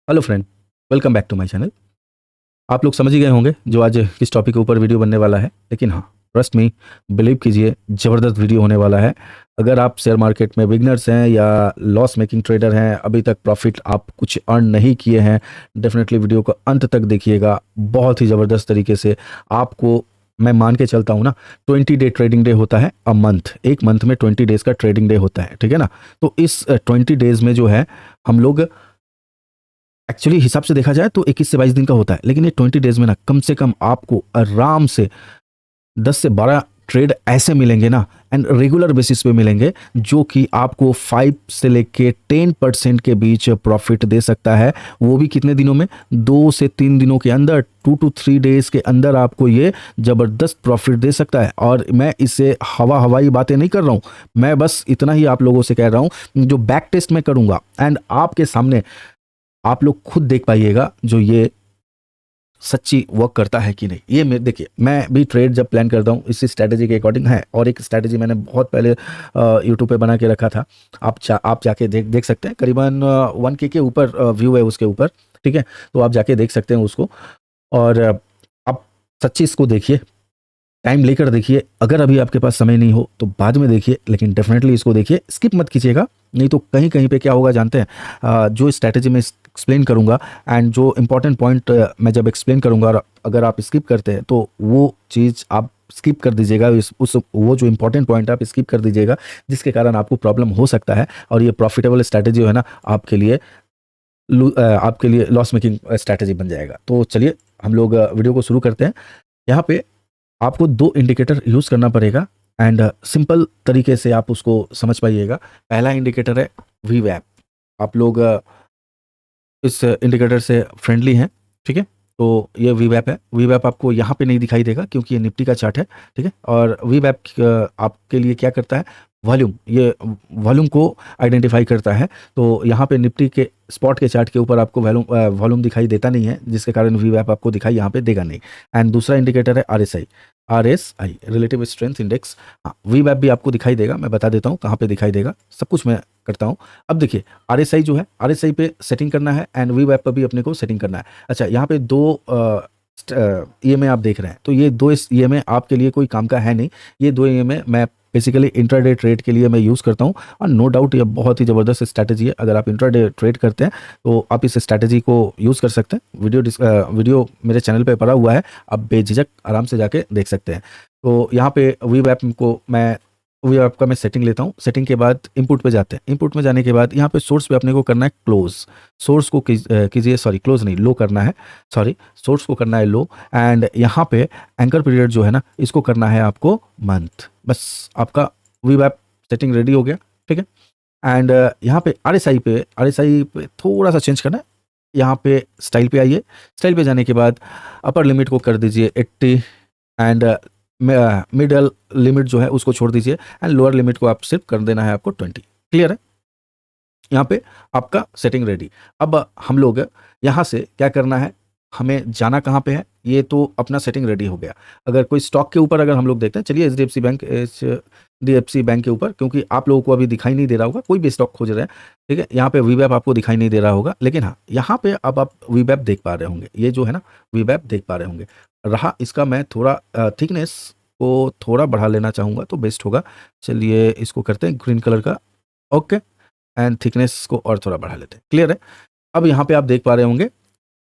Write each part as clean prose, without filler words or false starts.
Hello friend, welcome back to my channel. आप लोग समझ ही गए होंगे जो आज किस टॉपिक के ऊपर वीडियो बनने वाला है, लेकिन हाँ, ट्रस्ट मी, बिलीव कीजिए, ज़बरदस्त वीडियो होने वाला है। अगर आप शेयर मार्केट में बिगनर्स हैं या लॉस मेकिंग ट्रेडर हैं, अभी तक प्रॉफिट आप कुछ अर्न नहीं किए हैं, डेफिनेटली वीडियो को अंत तक देखिएगा। बहुत ही ज़बरदस्त तरीके से आपको मैं मान के चलता हूँ ना। 20 डे ट्रेडिंग डे होता है, अ मंथ, एक मंथ में 20 डेज़ का ट्रेडिंग डे होता है, ठीक है ना। तो इस 20 डेज़ में जो है हम लोग एक्चुअली हिसाब से देखा जाए तो 21 से 22 दिन का होता है, लेकिन ये 20 डेज में ना कम से कम आपको आराम से 10 से 12 ट्रेड ऐसे मिलेंगे ना, एंड रेगुलर बेसिस पे मिलेंगे, जो कि आपको 5 से लेके 10% के बीच प्रॉफिट दे सकता है। वो भी कितने दिनों में? 2 से 3 दिनों के अंदर, 2 to 3 डेज के अंदर आपको ये ज़बरदस्त प्रॉफिट दे सकता है। और मैं इससे हवाई बातें नहीं कर रहा हूँ, मैं बस इतना ही आप लोगों से कह रहा हूँ जो बैक टेस्ट में करूँगा, एंड आपके सामने आप लोग खुद देख पाइएगा जो ये सच्ची वर्क करता है कि नहीं। ये मैं देखिए, मैं भी ट्रेड जब प्लान करता हूँ इसी स्ट्रैटेजी के अकॉर्डिंग है, और एक स्ट्रैटेजी मैंने बहुत पहले यूट्यूब पे बना के रखा था। आप जाके देख सकते हैं, करीबन 1K के ऊपर व्यू है उसके ऊपर, ठीक है। तो आप जाके देख सकते हैं उसको, और आप सच्ची इसको देखिए, टाइम लेकर देखिए। अगर अभी आपके पास समय नहीं हो तो बाद में देखिए, लेकिन डेफिनेटली इसको देखिए, स्किप मत कीजिएगा। नहीं तो कहीं कहीं पे क्या होगा जानते हैं, जो स्ट्रैटेजी में एक्सप्लेन करूंगा एंड जो इंपॉर्टेंट पॉइंट मैं जब एक्सप्लेन करूंगा, और अगर आप स्किप करते हैं तो वो चीज़ आप स्किप कर दीजिएगा, उस वो जो इंपॉर्टेंट पॉइंट आप स्किप कर दीजिएगा, जिसके कारण आपको प्रॉब्लम हो सकता है। और ये प्रॉफिटेबल स्ट्रैटेजी है ना, आपके लिए लॉस मेकिंग स्ट्रैटेजी बन जाएगा। तो चलिए हम लोग वीडियो को शुरू करते हैं। यहाँ पे आपको 2 इंडिकेटर यूज़ करना पड़ेगा, एंड सिंपल तरीके से आप उसको समझ पाइएगा। पहला इंडिकेटर है वीवैप। आप लोग इस इंडिकेटर से फ्रेंडली हैं, ठीक है। तो ये वीवैप है। वीवैप आपको यहाँ पे नहीं दिखाई देगा क्योंकि ये निफ्टी का चार्ट है, ठीक है। और वीवैप आपके लिए क्या करता है? वॉल्यूम, ये वॉल्यूम को आइडेंटिफाई करता है। तो यहाँ पे निफ्टी के स्पॉट के चार्ट के ऊपर आपको वॉल्यूम दिखाई देता नहीं है, जिसके कारण वीवैप आपको दिखाई यहाँ पे देगा नहीं। एंड दूसरा इंडिकेटर है आरएसआई, रिलेटिव स्ट्रेंथ इंडेक्स। हाँ, वीवैप भी आपको दिखाई देगा, मैं बता देता हूँ कहाँ पे दिखाई देगा, सब कुछ मैं करता हूँ। अब देखिए, आरएसआई जो है, आरएसआई पे सेटिंग करना है, एंड वीवैप पर भी अपने को सेटिंग करना है। अच्छा, यहाँ पे 2 ईएमए आप देख रहे हैं, तो ये 2 ईएमए आपके लिए कोई काम का है नहीं। ये 2 ईएमए मैं बेसिकली इंट्राडे ट्रेड के लिए मैं यूज़ करता हूँ, और नो डाउट ये बहुत ही ज़बरदस्त स्ट्रैटेजी है। अगर आप इंट्राडे ट्रेड करते हैं तो आप इस स्ट्रैटेजी को यूज़ कर सकते हैं। वीडियो मेरे चैनल पे पड़ा हुआ है, आप बेझिझक आराम से जाके देख सकते हैं। तो यहाँ पे वीवैप का मैं सेटिंग लेता हूँ। सेटिंग के बाद इनपुट पे जाते हैं। इनपुट में जाने के बाद यहाँ पे सोर्स पे अपने को करना है क्लोज। सोर्स को कीजिए, सॉरी क्लोज नहीं, लो करना है, सॉरी, सोर्स को करना है लो। एंड यहाँ पे एंकर पीरियड जो है ना, इसको करना है आपको मंथ। बस आपका वीवैप सेटिंग रेडी हो गया, ठीक है। एंड यहाँ पे आरएसआई पे थोड़ा सा चेंज करना है। यहाँ पे स्टाइल पे आइए। स्टाइल पे जाने के बाद अपर लिमिट को कर दीजिए 80, एंड मिडल लिमिट जो है उसको छोड़ दीजिए, एंड लोअर लिमिट को आप सिर्फ कर देना है आपको 20। क्लियर है? यहाँ पे आपका सेटिंग रेडी। अब हम लोग यहाँ से क्या करना है, हमें जाना कहाँ पे है? ये तो अपना सेटिंग रेडी हो गया। अगर कोई स्टॉक के ऊपर अगर हम लोग देखते हैं, चलिए एचडीएफसी बैंक के ऊपर, क्योंकि आप लोगों को अभी दिखाई नहीं दे रहा होगा, कोई भी स्टॉक खोज रहे हैं, ठीक है। यहाँ पे वीवैप आपको दिखाई नहीं दे रहा होगा, लेकिन हाँ, यहाँ पे अब आप वीवैप देख पा रहे होंगे। ये जो है ना, वीवैप देख पा रहे होंगे। रहा इसका, मैं थोड़ा थिकनेस को थोड़ा बढ़ा लेना चाहूँगा तो बेस्ट होगा। चलिए इसको करते हैं ग्रीन कलर का, ओके। एंड थिकनेस को और थोड़ा बढ़ा लेते हैं। क्लियर है? अब यहाँ पे आप देख पा रहे होंगे,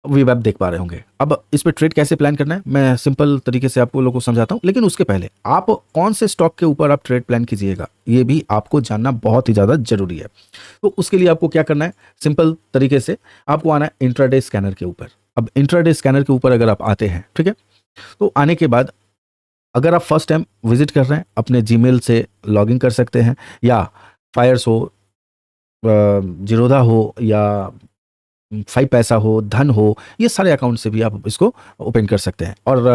वीवैप देख पा रहे होंगे। अब इस पे ट्रेड कैसे प्लान करना है मैं सिंपल तरीके से आपको लोगों को समझाता हूँ, लेकिन उसके पहले आप कौन से स्टॉक के ऊपर आप ट्रेड प्लान कीजिएगा, ये भी आपको जानना बहुत ही ज़्यादा जरूरी है। तो उसके लिए आपको क्या करना है, सिंपल तरीके से आपको आना है इंट्राडे स्कैनर के ऊपर। अब इंट्राडे स्कैनर के ऊपर अगर आप आते हैं, ठीक है, तो आने के बाद अगर आप फर्स्ट टाइम विजिट कर रहे हैं, अपने जीमेल से लॉगिन कर सकते हैं, या फायर्स हो, जीरोधा हो, या 5पैसा हो, धन हो, ये सारे अकाउंट से भी आप इसको ओपन कर सकते हैं। और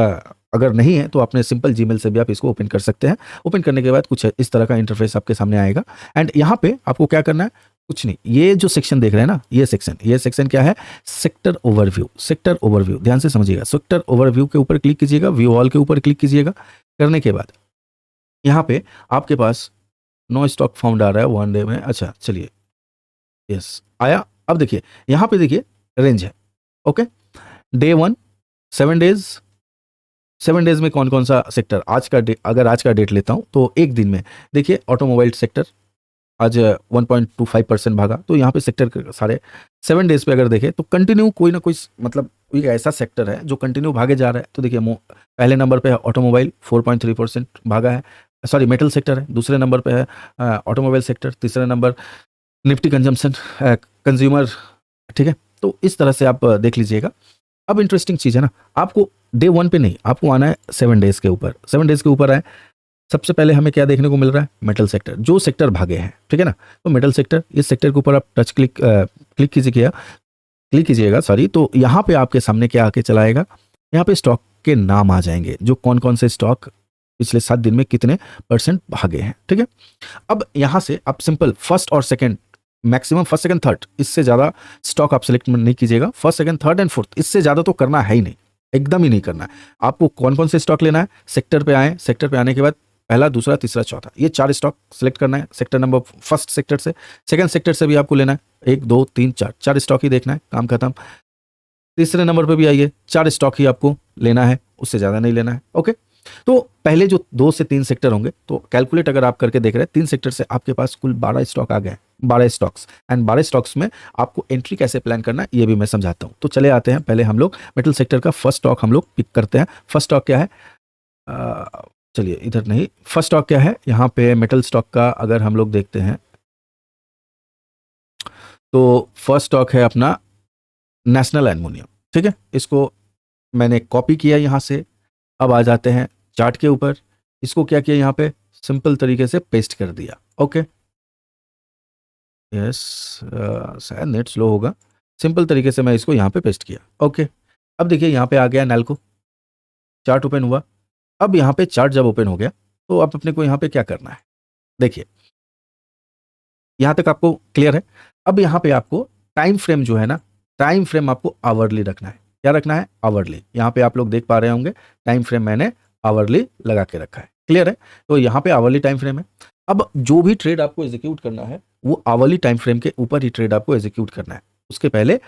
अगर नहीं है तो अपने सिंपल जीमेल से भी आप इसको ओपन कर सकते हैं। ओपन करने के बाद कुछ इस तरह का इंटरफेस आपके सामने आएगा, एंड यहाँ पे आपको क्या करना है, कुछ नहीं, ये जो सेक्शन देख रहे हैं ना, ये सेक्शन क्या है? Sector overview. सेक्टर ओवरव्यू ध्यान से समझिएगा। सेक्टर ओवरव्यू के ऊपर क्लिक कीजिएगा, व्यू ऑल के ऊपर क्लिक कीजिएगा। करने के बाद यहाँ पे आपके पास नो स्टॉक फाउंड आ रहा है 1 डे में। अच्छा चलिए, यस आया। अब देखिए, यहाँ पे देखिए, रेंज है। ओके, डे 1 7 डेज, 7 डेज में कौन कौन सा सेक्टर, आज का अगर आज का डेट लेता हूं तो एक दिन में देखिए ऑटोमोबाइल सेक्टर आज 1.25% भागा, तो यहाँ पे सेक्टर सारे 7 डेज पे अगर देखें तो कंटिन्यू कोई ना कोई मतलब कोई ऐसा सेक्टर है जो कंटिन्यू भागे जा रहा है। तो देखिए पहले नंबर पे है ऑटोमोबाइल 4.3% भागा है, सॉरी मेटल सेक्टर है, दूसरे नंबर पे है ऑटोमोबाइल सेक्टर, तीसरे नंबर निफ्टी कंजम्पशन कंज्यूमर, ठीक है। तो इस तरह से आप देख लीजिएगा। अब इंटरेस्टिंग चीज़ है ना, आपको डे 1 पे नहीं, आपको आना है 7 डेज के ऊपर। 7 डेज के ऊपर आए, सबसे पहले हमें क्या देखने को मिल रहा है, मेटल सेक्टर, जो सेक्टर भागे हैं, ठीक है ना। तो मेटल सेक्टर, इस सेक्टर के ऊपर आप क्लिक कीजिएगा सॉरी, तो यहाँ पे आपके सामने क्या आके चलाएगा, यहाँ पे स्टॉक के नाम आ जाएंगे, जो कौन कौन से स्टॉक पिछले 7 दिन में कितने % भागे हैं, ठीक है। अब यहाँ से आप सिंपल फर्स्ट और second, maximum first second third, इससे ज़्यादा स्टॉक आप सेलेक्ट नहीं कीजिएगा। First second third and fourth, इससे ज़्यादा तो करना है ही नहीं, एकदम ही नहीं करना है। आपको कौन कौन से स्टॉक लेना है, सेक्टर पे आए, सेक्टर पे आने के बाद पहला, दूसरा, तीसरा, चौथा, ये 4 स्टॉक सेलेक्ट करना है। सेक्टर नंबर फर्स्ट सेक्टर से, सेकंड सेक्टर से भी आपको लेना है, 1 2 3 4 स्टॉक ही देखना है, काम खत्म। तीसरे नंबर पे भी आइए, 4 स्टॉक ही आपको लेना है, उससे ज़्यादा नहीं लेना है। ओके, तो पहले जो 2 से 3 सेक्टर होंगे, तो कैलकुलेट अगर आप करके देख रहे हैं, 3 सेक्टर से आपके पास कुल 12 स्टॉक आ गए, 12 स्टॉक्स, एंड 12 स्टॉक्स में आपको एंट्री कैसे प्लान करना है ये भी मैं समझाता हूँ। तो चले आते हैं, पहले हम लोग मेटल सेक्टर का फर्स्ट स्टॉक हम लोग पिक करते हैं। फर्स्ट स्टॉक क्या है, चलिए इधर नहीं, फर्स्ट स्टॉक क्या है, यहाँ पे मेटल स्टॉक का अगर हम लोग देखते हैं तो फर्स्ट स्टॉक है अपना नेशनल एल्युमिनियम, ठीक है। इसको मैंने कॉपी किया यहाँ से। अब आ जाते हैं चार्ट के ऊपर, इसको क्या किया, यहाँ पे सिंपल तरीके से पेस्ट कर दिया। ओके, यस, शायद नेट स्लो होगा, सिंपल तरीके से मैं इसको यहाँ पे पेस्ट किया। ओके, अब देखिए यहाँ पे आ गया नैल्को, चार्ट ओपन हुआ। अब यहाँ पे चार्ट जब ओपन हो गया तो अब अपने को यहाँ पे क्या करना है, देखिए यहाँ तक आपको क्लियर है। अब यहाँ पे आपको टाइम फ्रेम जो है ना, टाइम फ्रेम आपको आवरली रखना है। क्या रखना है, आवरली। यहाँ पे आप लोग देख पा रहे होंगे टाइम फ्रेम मैंने आवरली लगा के रखा है, क्लियर है। तो यहाँ पे आवरली टाइम फ्रेम है। अब जो भी ट्रेड आपको एग्जीक्यूट करना है वो आवरली टाइम फ्रेम के ऊपर ही ट्रेड आपको एग्जीक्यूट करना है, उसके पहले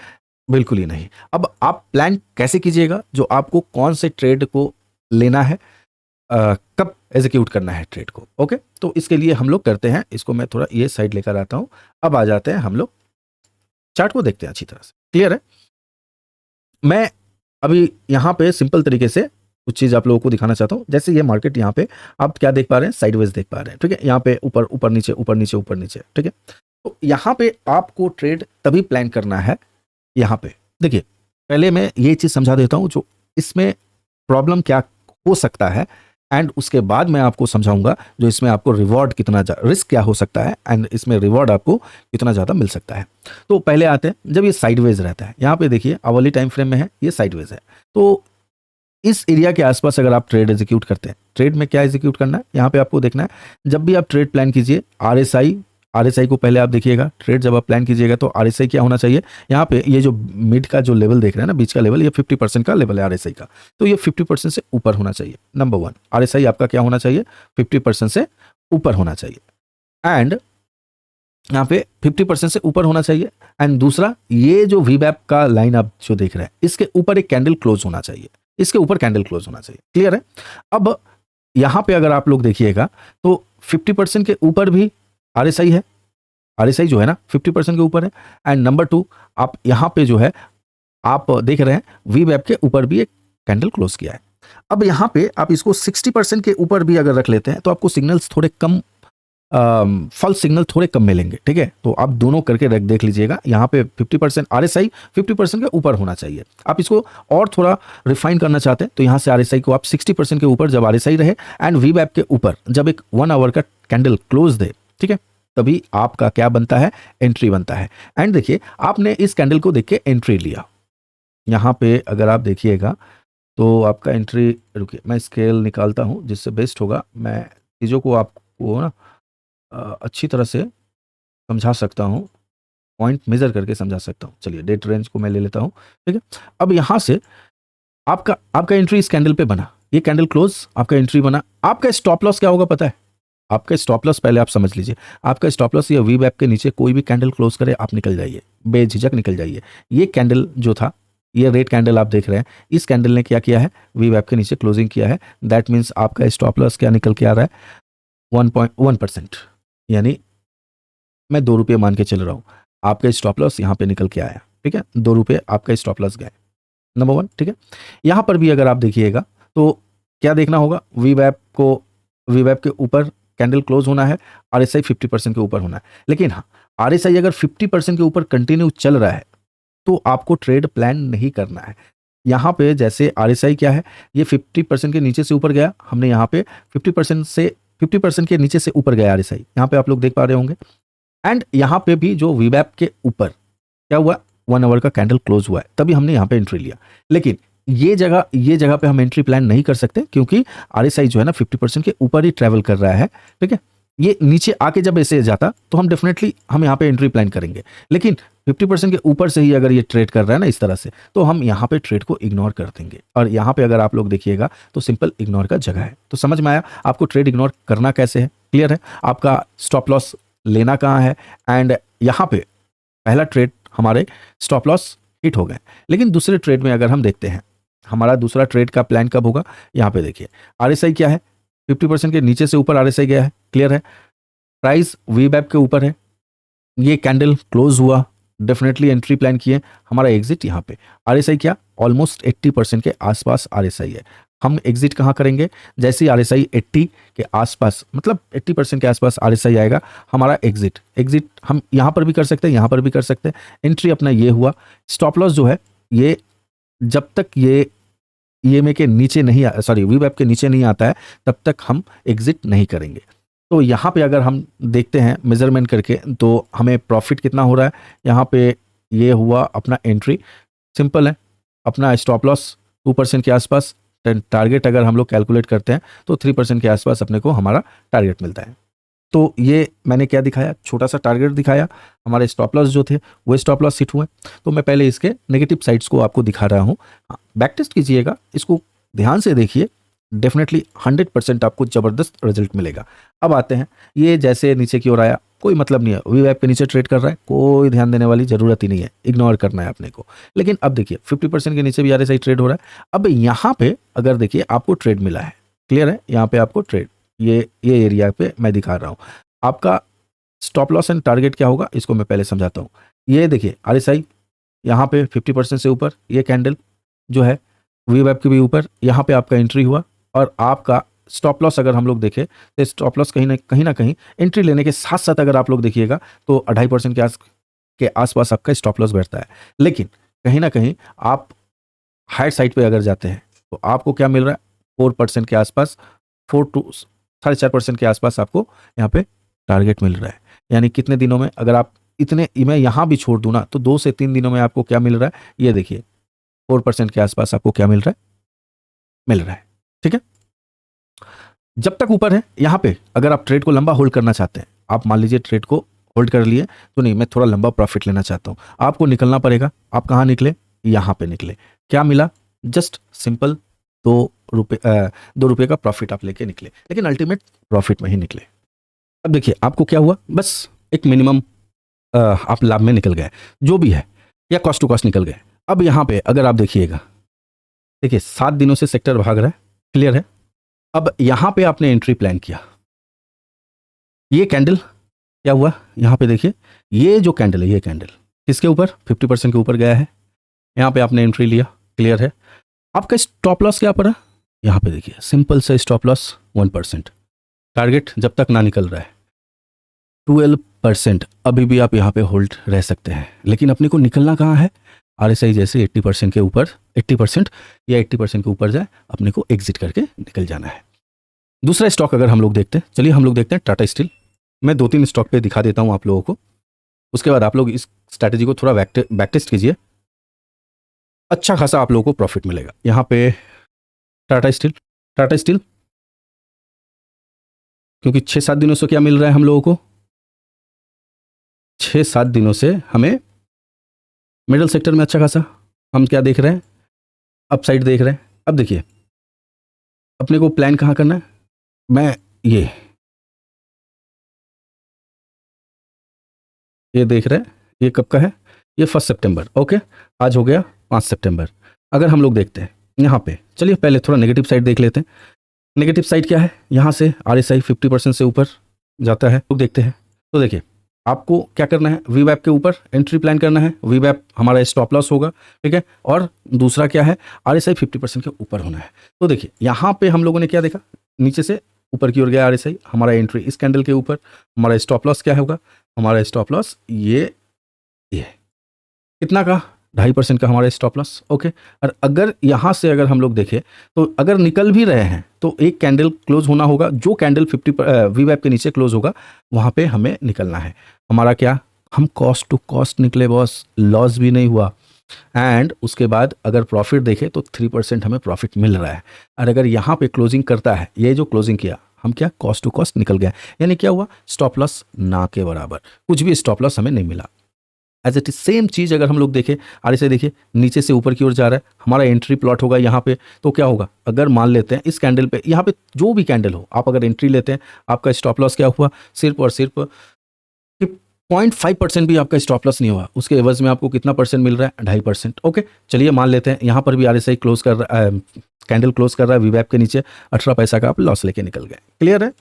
बिल्कुल ही नहीं। अब आप प्लान कैसे कीजिएगा, जो आपको कौन से ट्रेड को लेना है, कब एग्जीक्यूट करना है ट्रेड को। ओके, तो इसके लिए हम लोग करते हैं, इसको मैं थोड़ा ये साइड लेकर आता हूं। अब आ जाते हैं हम लोग चार्ट को देखते हैं अच्छी तरह से, क्लियर है। मैं अभी यहाँ पे सिंपल तरीके से कुछ चीज़ आप लोगों को दिखाना चाहता हूँ। जैसे ये मार्केट, यहाँ पे आप क्या देख पा रहे हैं, साइडवेज देख पा रहे हैं, ठीक है। यहाँ पे ऊपर ऊपर नीचे, ऊपर नीचे, ऊपर नीचे, ठीक है। तो यहाँ पे आपको ट्रेड तभी प्लान करना है। यहाँ पे देखिए, पहले मैं ये चीज़ समझा देता हूँ जो इसमें प्रॉब्लम क्या हो सकता है, एंड उसके बाद मैं आपको समझाऊंगा जो इसमें आपको रिवॉर्ड कितना, रिस्क क्या हो सकता है, एंड इसमें रिवॉर्ड आपको कितना ज़्यादा मिल सकता है। तो पहले आते हैं, जब ये साइडवेज रहता है, यहाँ पे देखिए आवरली टाइम फ्रेम में है, ये साइडवेज है। तो इस एरिया के आसपास अगर आप ट्रेड एग्जीक्यूट करते हैं, ट्रेड में क्या एग्जीक्यूट करना है, यहाँ पे आपको देखना है। जब भी आप ट्रेड प्लान कीजिए, आरएसआई को पहले आप देखिएगा। ट्रेड जब आप प्लान कीजिएगा तो आरएसआई क्या होना चाहिए, यहाँ पे ये जो मिड का जो लेवल देख रहे हैं ना, बीच का लेवल, ये 50% का लेवल है आरएसआई का, तो ये 50% से ऊपर होना चाहिए। नंबर 1, आरएसआई आपका क्या होना चाहिए, 50% से ऊपर होना चाहिए, एंड यहाँ पे 50% से ऊपर होना चाहिए। एंड दूसरा, ये जो वीबैप का लाइन आप जो देख रहे हैं, इसके ऊपर एक कैंडल क्लोज होना चाहिए, इसके ऊपर कैंडल क्लोज होना चाहिए, क्लियर है। अब यहाँ पे अगर आप लोग देखिएगा तो 50% के ऊपर भी आरएसआई है, आरएसआई जो है ना 50% के ऊपर है। एंड नंबर 2, आप यहाँ पे जो है आप देख रहे हैं वीबैप के ऊपर भी एक कैंडल क्लोज किया है। अब यहाँ पे आप इसको 60% के ऊपर भी अगर रख लेते हैं तो आपको सिग्नल्स थोड़े कम, फॉल्स सिग्नल थोड़े कम मिलेंगे, ठीक है। तो आप दोनों करके देख लीजिएगा। यहाँ पे 50% आरएसआई 50% के ऊपर होना चाहिए। आप इसको और थोड़ा रिफाइन करना चाहते हैं तो यहाँ से आरएसआई को आप 60% के ऊपर जब आरएसआई रहे, एंड वीबैप के ऊपर जब एक 1 आवर का कैंडल क्लोज दे, ठीक है, तभी आपका क्या बनता है, एंट्री बनता है। एंड देखिए, आपने इस कैंडल को देख के एंट्री लिया, यहाँ पे अगर आप देखिएगा तो आपका एंट्री, रुकिए मैं स्केल निकालता हूँ जिससे बेस्ट होगा, मैं चीज़ों को आपको ना अच्छी तरह से समझा सकता हूँ, पॉइंट मेजर करके समझा सकता हूँ। चलिए डेट रेंज को मैं ले लेता हूँ, ठीक है। अब यहाँ से आपका एंट्री इस कैंडल पे बना, ये कैंडल क्लोज, आपका एंट्री बना। आपका स्टॉप लॉस क्या होगा पता है, आपका स्टॉप लॉस पहले आप समझ लीजिए, आपका स्टॉप लॉस या वी के नीचे कोई भी कैंडल क्लोज करे आप निकल जाइए, बेझिझक निकल जाइए। ये कैंडल जो था, ये रेड कैंडल आप देख रहे हैं, इस कैंडल ने क्या किया है, वी के नीचे क्लोजिंग किया है। दैट मीन्स आपका स्टॉप लॉस क्या निकल के आ रहा है, 1.1%, यानी मैं 2 रुपये मान के चल रहा हूँ, आपका स्टॉप लॉस यहाँ पे निकल के आया। ठीक है, 2 रुपये आपका स्टॉप लॉस गए, नंबर 1। ठीक है, यहाँ पर भी अगर आप देखिएगा तो क्या देखना होगा, वी के ऊपर कैंडल क्लोज होना है, RSI 50% के ऊपर होना है। लेकिन हाँ, RSI अगर 50% के ऊपर कंटिन्यू चल रहा है तो आपको ट्रेड प्लान नहीं करना है। यहाँ पे जैसे RSI क्या है, ये 50% के नीचे से ऊपर गया, हमने यहाँ पे 50% के नीचे से ऊपर गया RSI, यहाँ पे आप लोग देख पा रहे होंगे। एंड यहाँ पे भी जो वीवैप के ऊपर क्या हुआ, 1 आवर का कैंडल क्लोज हुआ है, तभी हमने यहाँ पे एंट्री लिया। लेकिन ये जगह पे हम एंट्री प्लान नहीं कर सकते, क्योंकि RSI जो है ना 50% के ऊपर ही ट्रैवल कर रहा है। ठीक है, ये नीचे आके जब ऐसे जाता तो हम डेफिनेटली हम यहाँ पे एंट्री प्लान करेंगे, लेकिन 50% के ऊपर से ही अगर ये ट्रेड कर रहा है ना इस तरह से, तो हम यहाँ पे ट्रेड को इग्नोर कर देंगे। और यहाँ पे अगर आप लोग देखिएगा तो सिंपल इग्नोर का जगह है। तो समझ में आया आपको ट्रेड इग्नोर करना कैसे है, क्लियर है, आपका स्टॉप लॉस लेना कहाँ है। एंड यहाँ पे पहला ट्रेड हमारे स्टॉप लॉस हिट हो गए, लेकिन दूसरे ट्रेड में अगर हम देखते हैं, हमारा दूसरा ट्रेड का प्लान कब होगा, यहाँ पे देखिए RSI क्या है, 50% के नीचे से ऊपर RSI गया है, क्लियर है, प्राइस वीवैप के ऊपर है, ये कैंडल क्लोज हुआ, डेफिनेटली एंट्री प्लान किए, हमारा एग्जिट यहाँ पे। RSI क्या, ऑलमोस्ट 80% के आसपास RSI है, हम एग्जिट कहाँ करेंगे, जैसे ही RSI 80 के आसपास, मतलब 80% के आसपास RSI आएगा, हमारा एग्जिट हम यहाँ पर भी कर सकते हैं, यहाँ पर भी कर सकते हैं। एंट्री अपना ये हुआ, स्टॉप लॉस जो है ये जब तक ये EMA के नीचे नहीं वीवैप के नीचे नहीं आता है तब तक हम एग्जिट नहीं करेंगे। तो यहाँ पे अगर हम देखते हैं मेजरमेंट करके तो हमें प्रॉफिट कितना हो रहा है, यहाँ पे ये हुआ अपना एंट्री, सिंपल है, अपना स्टॉप लॉस 2% के आसपास, टारगेट अगर हम लोग कैलकुलेट करते हैं तो 3% के आसपास अपने को हमारा टारगेट मिलता है। तो ये मैंने क्या दिखाया, छोटा सा टारगेट दिखाया, हमारे स्टॉप लॉस जो थे वो स्टॉप लॉस हिट हुए। तो मैं पहले इसके नेगेटिव साइड्स को आपको दिखा रहा हूँ, बैक टेस्ट कीजिएगा, इसको ध्यान से देखिए, डेफिनेटली 100% आपको ज़बरदस्त रिजल्ट मिलेगा। अब आते हैं, ये जैसे नीचे की ओर आया, कोई मतलब नहीं है, वीवैप के नीचे ट्रेड कर रहा है, कोई ध्यान देने वाली ज़रूरत ही नहीं है, इग्नोर करना है अपने को। लेकिन अब देखिए 50% के नीचे भी RSI ट्रेड हो रहा है। अब यहाँ पे अगर देखिए आपको ट्रेड मिला है, क्लियर है, यहाँ पे आपको ट्रेड, ये एरिया पे मैं दिखा रहा हूँ। आपका स्टॉप लॉस एंड टारगेट क्या होगा, इसको मैं पहले समझाता हूँ। ये देखिए RSI यहाँ पे 50% से ऊपर, ये कैंडल जो है वीवैप के भी ऊपर, यहाँ पे आपका एंट्री हुआ, और आपका स्टॉप लॉस अगर हम लोग देखें तो स्टॉप लॉस कहीं ना कहीं एंट्री लेने के साथ साथ अगर आप लोग देखिएगा तो 2.5% के आसपास आपका स्टॉप लॉस बैठता है। लेकिन कहीं ना कहीं आप हायर साइड पे अगर जाते हैं तो आपको क्या मिल रहा है, 4% के आसपास, 4.5% के आसपास आपको यहाँ पे टारगेट मिल रहा है। यानी कितने दिनों में, अगर आप इतने, मैं यहाँ भी छोड़ दूँ ना, तो 2 से 3 दिनों में आपको क्या मिल रहा है, ये देखिए 4% के आसपास आपको क्या मिल रहा है। ठीक है, जब तक ऊपर है, यहाँ पे अगर आप ट्रेड को लंबा होल्ड करना चाहते हैं, आप मान लीजिए ट्रेड को होल्ड कर लिए, तो नहीं, मैं थोड़ा लंबा प्रॉफिट लेना चाहता हूँ, आपको निकलना पड़ेगा। आप कहाँ निकले, यहाँ पे निकले, क्या मिला, जस्ट सिंपल 2 रुपये का प्रॉफिट आप लेके निकले, लेकिन अल्टीमेट प्रॉफिट में ही निकले। अब देखिए आपको क्या हुआ, बस एक मिनिमम आप लाभ में निकल गए, जो भी है, या कॉस्ट टू कॉस्ट निकल गए। अब यहाँ पे अगर आप देखिएगा, देखिए 7 दिनों से सेक्टर भाग रहा है, क्लियर है। अब यहाँ पे आपने एंट्री प्लान किया, ये कैंडल क्या हुआ, यहाँ पे देखिए, ये जो कैंडल है, ये कैंडल किसके ऊपर, 50% के ऊपर गया है, यहाँ पे आपने एंट्री लिया, क्लियर है। आपका स्टॉप लॉस क्या पड़ा, यहाँ पे देखिए सिंपल से स्टॉप लॉस 1%, टारगेट जब तक ना निकल रहा है 12%, अभी भी आप यहाँ पे होल्ड रह सकते हैं, लेकिन अपने को निकलना कहाँ है, RSI जैसे 80% के ऊपर, 80% या 80% के ऊपर जाए, अपने को एग्जिट करके निकल जाना है। दूसरा स्टॉक अगर हम लोग देखते हैं, चलिए हम लोग देखते हैं टाटा स्टील। मैं 2-3 स्टॉक पे दिखा देता हूँ आप लोगों को, उसके बाद आप लोग इस स्ट्रैटेजी को थोड़ा बैक टेस्ट कीजिए, अच्छा खासा आप लोगों को प्रॉफिट मिलेगा। यहाँ पे टाटा स्टील क्योंकि 6-7 दिनों से क्या मिल रहा है हम लोगों को, 6-7 दिनों से हमें मिडल सेक्टर में अच्छा खासा हम क्या देख रहे हैं, अपसाइड देख रहे हैं। अब देखिए अपने को प्लान कहाँ करना है, मैं ये ये देख रहे हैं, ये कब का है, ये 1 सितंबर, ओके। आज हो गया 5 सितंबर। अगर हम लोग देखते हैं यहाँ पे, चलिए पहले थोड़ा नेगेटिव साइड देख लेते हैं। नेगेटिव साइड क्या है, यहाँ से RSI 50% से ऊपर जाता है, तो देखते हैं। तो देखिए आपको क्या करना है, वीवैप के ऊपर एंट्री प्लान करना है। वीवैप हमारा स्टॉप लॉस होगा, ठीक है। और दूसरा क्या है, RSI 50% के ऊपर होना है। तो देखिए यहाँ पे हम लोगों ने क्या देखा, नीचे से ऊपर की ओर गया RSI, हमारा एंट्री इस कैंडल के ऊपर, हमारा स्टॉप लॉस क्या होगा, हमारा स्टॉप लॉस ये कितना का, 2.5% का हमारा स्टॉप लॉस, ओके। और अगर यहाँ से अगर हम लोग देखें तो अगर निकल भी रहे हैं तो एक कैंडल क्लोज होना होगा, जो कैंडल 50 वीवैप के नीचे क्लोज होगा वहाँ पे हमें निकलना है। हमारा क्या, हम कॉस्ट टू कॉस्ट निकले बॉस, लॉस भी नहीं हुआ। एंड उसके बाद अगर प्रॉफिट देखें तो 3% हमें प्रॉफिट मिल रहा है। और अगर यहाँ पे क्लोजिंग करता है, ये जो क्लोजिंग किया, हम क्या कॉस्ट टू कॉस्ट निकल गए, यानी क्या हुआ, स्टॉप लॉस ना के बराबर, कुछ भी स्टॉप लॉस हमें नहीं मिला। एज इट इज सेम चीज़ अगर हम लोग देखें, RSI देखिए नीचे से ऊपर की ओर जा रहा है, हमारा एंट्री प्लॉट होगा यहाँ पे। तो क्या होगा, अगर मान लेते हैं इस कैंडल पे, यहाँ पे जो भी कैंडल हो, आप अगर एंट्री लेते हैं, आपका स्टॉप लॉस क्या हुआ, सिर्फ और सिर्फ 0.5% भी आपका स्टॉप लॉस नहीं हुआ। उसके एवज में आपको कितना परसेंट मिल रहा है, 2.5%, ओके। चलिए मान लेते हैं यहाँ पर भी RSI क्लोज कर रहा है, कैंडल क्लोज कर रहा है वीवैप के नीचे, 18 पैसा का आप लॉस लेके निकल गए। क्लियर है,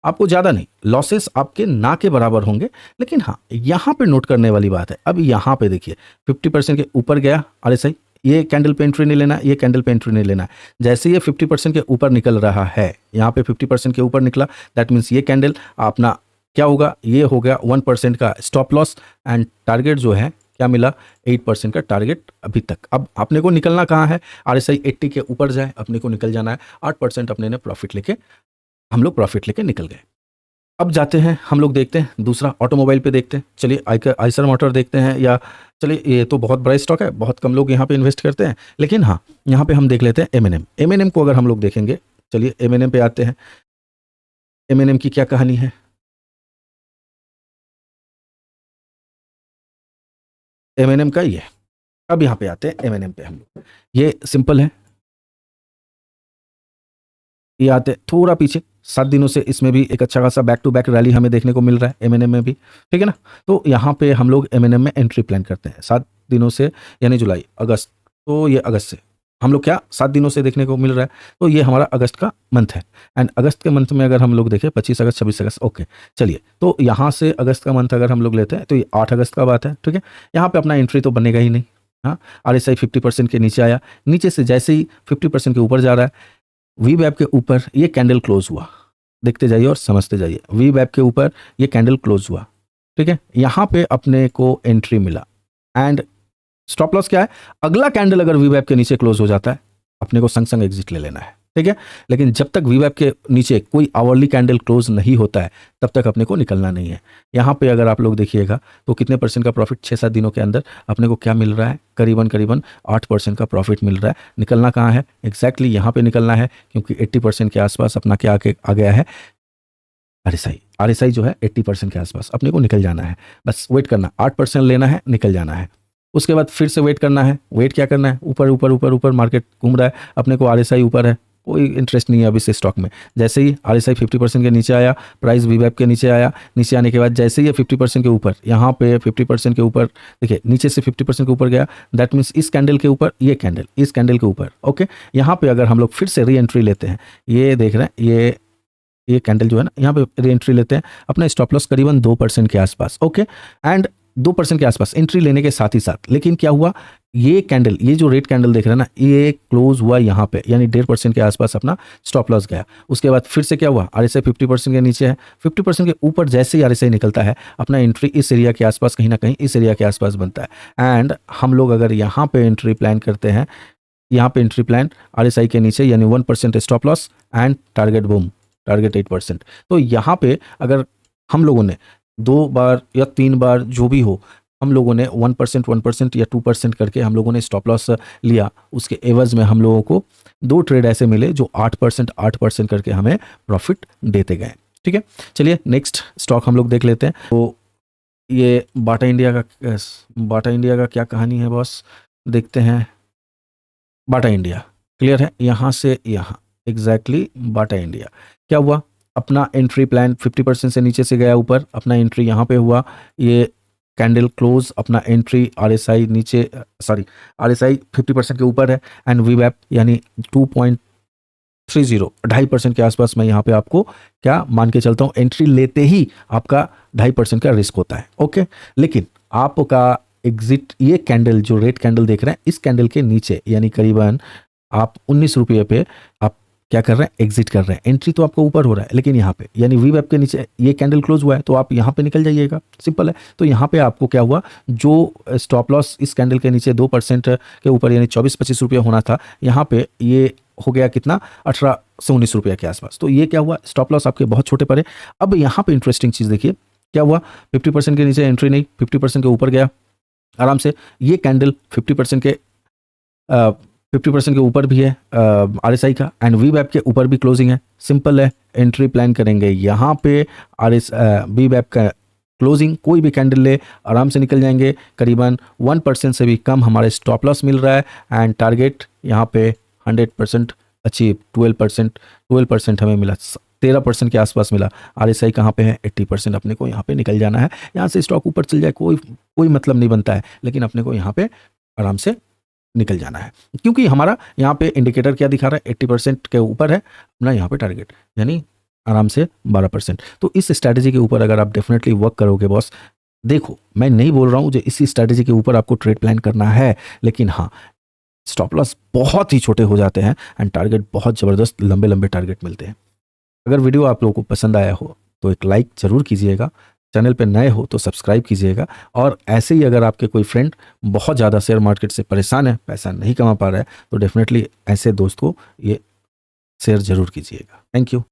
आपको ज़्यादा नहीं, लॉसेस आपके ना के बराबर होंगे। लेकिन हाँ, यहाँ पे नोट करने वाली बात है, अब यहाँ पे देखिए 50% के ऊपर गया RSI, ये कैंडल पे एंट्री नहीं लेना, ये कैंडल पे एंट्री नहीं लेना। जैसे ये 50% के ऊपर निकल रहा है, यहाँ पे 50% के ऊपर निकला, दैट मीन्स ये कैंडल अपना क्या होगा, ये हो गया 1% का स्टॉप लॉस। एंड टारगेट जो है क्या मिला, 8% का टारगेट अभी तक। अब अपने को निकलना कहाँ है, RSI 80 के ऊपर जाए, अपने को निकल जाना है 8%, अपने ने प्रॉफिट लेके, हम लोग प्रॉफिट लेके निकल गए। अब जाते हैं हम लोग, देखते हैं दूसरा ऑटोमोबाइल पे देखते हैं। चलिए आइसर मोटर देखते हैं, या चलिए ये तो बहुत बड़ा स्टॉक है, बहुत कम लोग यहाँ पे इन्वेस्ट करते हैं। लेकिन हाँ, यहाँ पे हम देख लेते हैं M&M को अगर हम लोग देखेंगे, चलिए M&M पे आते हैं। M&M की क्या कहानी है, M&M का ये, अब यहाँ पे आते हैं M&M पे हम लोग, ये सिंपल है। ये आते थोड़ा पीछे, 7 दिनों से इसमें भी एक अच्छा खासा बैक टू बैक रैली हमें देखने को मिल रहा है M&M में भी, ठीक है ना। तो यहाँ पे हम लोग M&M में एंट्री प्लान करते हैं 7 दिनों से, यानी जुलाई अगस्त, तो ये अगस्त से हम लोग क्या 7 दिनों से देखने को मिल रहा है। तो ये हमारा अगस्त का मंथ है। एंड अगस्त के मंथ में अगर हम लोग देखें 25 अगस्त 26 अगस्त, ओके। चलिए तो यहाँ से अगस्त का मंथ अगर हम लोग लेते हैं तो ये 8 अगस्त का बात है, ठीक है। यहाँ पे अपना एंट्री तो बनेगा ही नहीं। हाँ, RSI 50% के नीचे आया, नीचे से जैसे ही 50% के ऊपर जा रहा है, वीवैप के ऊपर ये कैंडल क्लोज हुआ, देखते जाइए और समझते जाइए, वीवैप के ऊपर ये कैंडल क्लोज हुआ, ठीक है। यहाँ पे अपने को एंट्री मिला। एंड स्टॉप लॉस क्या है, अगला कैंडल अगर वीवैप के नीचे क्लोज हो जाता है, अपने को संग संग एग्जिट ले लेना है, ठीक है। लेकिन जब तक वीवैप के नीचे कोई आवरली कैंडल क्लोज नहीं होता है, तब तक अपने को निकलना नहीं है। यहाँ पे अगर आप लोग देखिएगा तो कितने परसेंट का प्रॉफिट, 6-7 दिनों के अंदर अपने को क्या मिल रहा है, करीबन 8% का प्रॉफिट मिल रहा है। निकलना कहाँ है, एग्जैक्टली यहाँ पे निकलना है, क्योंकि 80% के आसपास अपना क्या आ गया है, RSI जो है 80% के आसपास अपने को निकल जाना है। बस वेट करना, 8% लेना है, निकल जाना है। उसके बाद फिर से वेट करना है। वेट क्या करना है, ऊपर ऊपर ऊपर ऊपर मार्केट घूम रहा है, अपने को RSI ऊपर है, कोई इंटरेस्ट नहीं है अभी से स्टॉक में। जैसे ही RSI 50% के नीचे आया, प्राइस वीवैप के नीचे आया, नीचे आने के बाद जैसे ही ये 50% के ऊपर, यहाँ पे 50% के ऊपर देखिए, नीचे से 50% के ऊपर गया, दैट मीन्स इस कैंडल के ऊपर, ये कैंडल इस कैंडल के ऊपर, ओके। यहाँ पे अगर हम लोग फिर से री एंट्री लेते हैं, ये देख रहे हैं, ये कैंडल जो है ना, यहाँ पे री एंट्री लेते हैं, अपना स्टॉप लॉस करीबन 2% के आसपास, ओके। एंड 2% के आसपास एंट्री लेने के साथ ही साथ, लेकिन क्या हुआ, ये कैंडल, ये जो रेड कैंडल देख रहे हैं ना, ये क्लोज हुआ यहाँ पे, यानी 1.5% के आसपास अपना स्टॉप लॉस गया। उसके बाद फिर से क्या हुआ, RSI 50% के नीचे है, 50% के ऊपर जैसे ही RSI निकलता है, अपना एंट्री इस एरिया के आसपास, कहीं ना कहीं इस एरिया के आसपास बनता है। एंड हम लोग अगर यहाँ पे एंट्री प्लान करते हैं, यहाँ पे एंट्री प्लान RSI के नीचे, यानी 1% stop loss and target boom, target 8%। तो यहाँ पे अगर हम लोगों ने 2 बार या 3 बार जो भी हो, हम लोगों ने 1% या 2% करके हम लोगों ने स्टॉप लॉस लिया, उसके एवज में हम लोगों को 2 ट्रेड ऐसे मिले जो 8% करके हमें प्रॉफिट देते गए, ठीक है। चलिए नेक्स्ट स्टॉक हम लोग देख लेते हैं। तो ये बाटा इंडिया का क्या कहानी है बॉस, देखते हैं। बाटा इंडिया क्लियर है, यहाँ से यहाँ एग्जैक्टली बाटा इंडिया क्या हुआ, अपना एंट्री प्लान 50% से नीचे से गया ऊपर, अपना एंट्री यहाँ पे हुआ, ये कैंडल क्लोज अपना एंट्री RSI नीचे, सॉरी RSI 50% के ऊपर है एंड वीवैप यानी 2.30 2.5% के आसपास मैं यहाँ पे आपको क्या मान के चलता हूँ, एंट्री लेते ही आपका 2.5% का रिस्क होता है। ओके, लेकिन आपका एग्जिट, ये कैंडल जो रेड कैंडल देख रहे हैं, इस कैंडल के नीचे यानी करीबन आप 19 रुपये पे आप क्या कर रहे हैं, एग्जिट कर रहे हैं। एंट्री तो आपका ऊपर हो रहा है, लेकिन यहाँ पे यानी वीवैप के नीचे ये कैंडल क्लोज हुआ है तो आप यहाँ पे निकल जाइएगा, सिंपल है। तो यहाँ पे आपको क्या हुआ, जो स्टॉप लॉस इस कैंडल के नीचे 2% के ऊपर यानी 24-25 रुपये होना था, यहाँ पे ये हो गया कितना, 18 से 19 रुपये के आसपास। तो ये क्या हुआ, स्टॉप लॉस आपके बहुत छोटे पड़े। अब यहाँ पे इंटरेस्टिंग चीज़ देखिए क्या हुआ, 50% के नीचे एंट्री नहीं, 50% के ऊपर गया आराम से। ये कैंडल 50% के 50% के ऊपर भी है RSI का एंड वीवैप के ऊपर भी क्लोजिंग है, सिंपल है। एंट्री प्लान करेंगे यहाँ पे वीवैप का क्लोजिंग, कोई भी कैंडल ले आराम से निकल जाएंगे। करीबन 1% से भी कम हमारे स्टॉप लॉस मिल रहा है एंड टारगेट यहाँ पे 100% अचीव। 12% हमें मिला, 13% के आसपास मिला। RSI कहाँ पे है, 80%। अपने को यहाँ पे निकल जाना है। यहाँ से स्टॉक ऊपर चल जाए कोई मतलब नहीं बनता है, लेकिन अपने को यहाँ पे आराम से निकल जाना है, क्योंकि हमारा यहाँ पे इंडिकेटर क्या दिखा रहा है, 80% के ऊपर है अपना यहाँ पे टारगेट, यानी आराम से 12%। तो इस स्ट्रैटेजी के ऊपर अगर आप डेफिनेटली वर्क करोगे बॉस, देखो मैं नहीं बोल रहा हूँ जो इसी स्ट्रैटेजी के ऊपर आपको ट्रेड प्लान करना है, लेकिन हाँ स्टॉप लॉस बहुत ही छोटे हो जाते हैं एंड टारगेट बहुत ज़बरदस्त लंबे लंबे टारगेट मिलते हैं। अगर वीडियो आप लोगों को पसंद आया हो तो एक लाइक ज़रूर कीजिएगा, चैनल पे नए हो तो सब्सक्राइब कीजिएगा, और ऐसे ही अगर आपके कोई फ्रेंड बहुत ज़्यादा शेयर मार्केट से परेशान है, पैसा नहीं कमा पा रहा है, तो डेफिनेटली ऐसे दोस्त को ये शेयर ज़रूर कीजिएगा। Thank you.